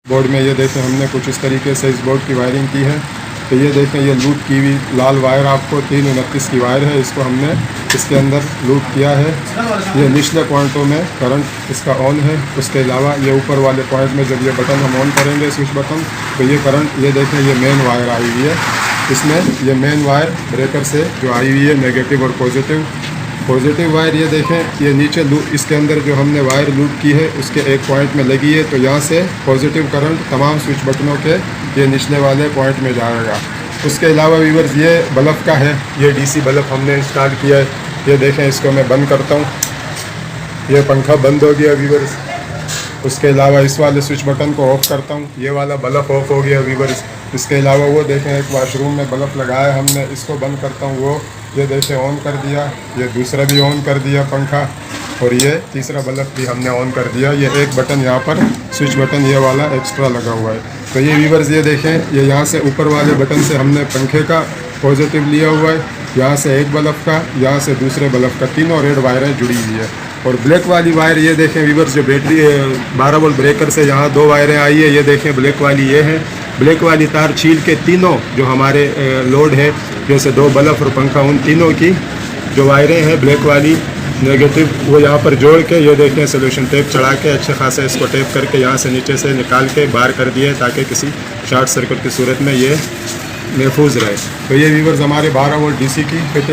Board में ये देखें हमने कुछ इस तरीके से इस बोर्ड की वायरिंग की है। तो ये देखें ये लूप की हुई लाल वायर आपको 329 की वायर है, इसको हमने इसके अंदर लूप किया है। ये निचले पॉइंटों में करंट इसका ऑन है। उसके अलावा ये ऊपर वाले पॉइंट में जब ये बटन हम ऑन करेंगे स्विच बटन, तो ये करंट ये देखें ये मेन वायर आई हुई है। इसमें ये मेन वायर ब्रेकर से जो आई हुई है नेगेटिव और पॉजिटिव वायर ये देखें ये नीचे लूप इसके अंदर जो हमने वायर लूप की है उसके एक पॉइंट में लगी है। तो यहाँ से पॉजिटिव करंट तमाम स्विच बटनों के ये निचले वाले पॉइंट में जाएगा। उसके अलावा व्यूअर्स ये बल्ब का है, ये डीसी बल्ब हमने इंस्टॉल किया है। ये देखें इसको मैं बंद करता हूँ, ये पंखा बंद हो गया व्यूअर्स। उसके अलावा इस वाले स्विच बटन को ऑफ करता हूँ, ये वाला बल्ब ऑफ हो गया व्यूअर्स। इसके अलावा वो देखें एक वाशरूम में बल्ब लगाया हमने, इसको बंद करता हूँ, वो ये देखें ऑन कर दिया। ये दूसरा भी ऑन कर दिया पंखा, और ये तीसरा बल्ब भी हमने ऑन कर दिया। ये एक बटन यहाँ पर स्विच बटन ये वाला एक्स्ट्रा लगा हुआ है। तो ये व्यूअर्स ये देखें ये यहाँ से ऊपर वाले बटन से हमने पंखे का पॉजिटिव लिया हुआ है, यहाँ से एक बल्ब का, यहाँ से दूसरे बल्ब का, तीनों रेड वायरें जुड़ी हुई है। और ब्लैक वाली वायर ये देखें व्यूअर्स जो बैटरी 12 वोल्ट ब्रेकर से यहाँ 2 वायरें आई है। ये देखें ब्लैक वाली ये है, ब्लैक वाली तार छील के तीनों जो हमारे लोड है जैसे 2 बल्ब और पंखा, उन तीनों की जो वायरें हैं ब्लैक वाली नेगेटिव वो यहाँ पर जोड़ के ये देखें सोल्यूशन टेप चढ़ा के अच्छे खासे इसको टेप करके यहाँ से नीचे से निकाल के बाहर कर दिए ताकि किसी शॉर्ट सर्किट की सूरत में ये महफूज रहे। तो ये व्यूअर्स हमारे 12 वोल्ट डीसी की फिटिंग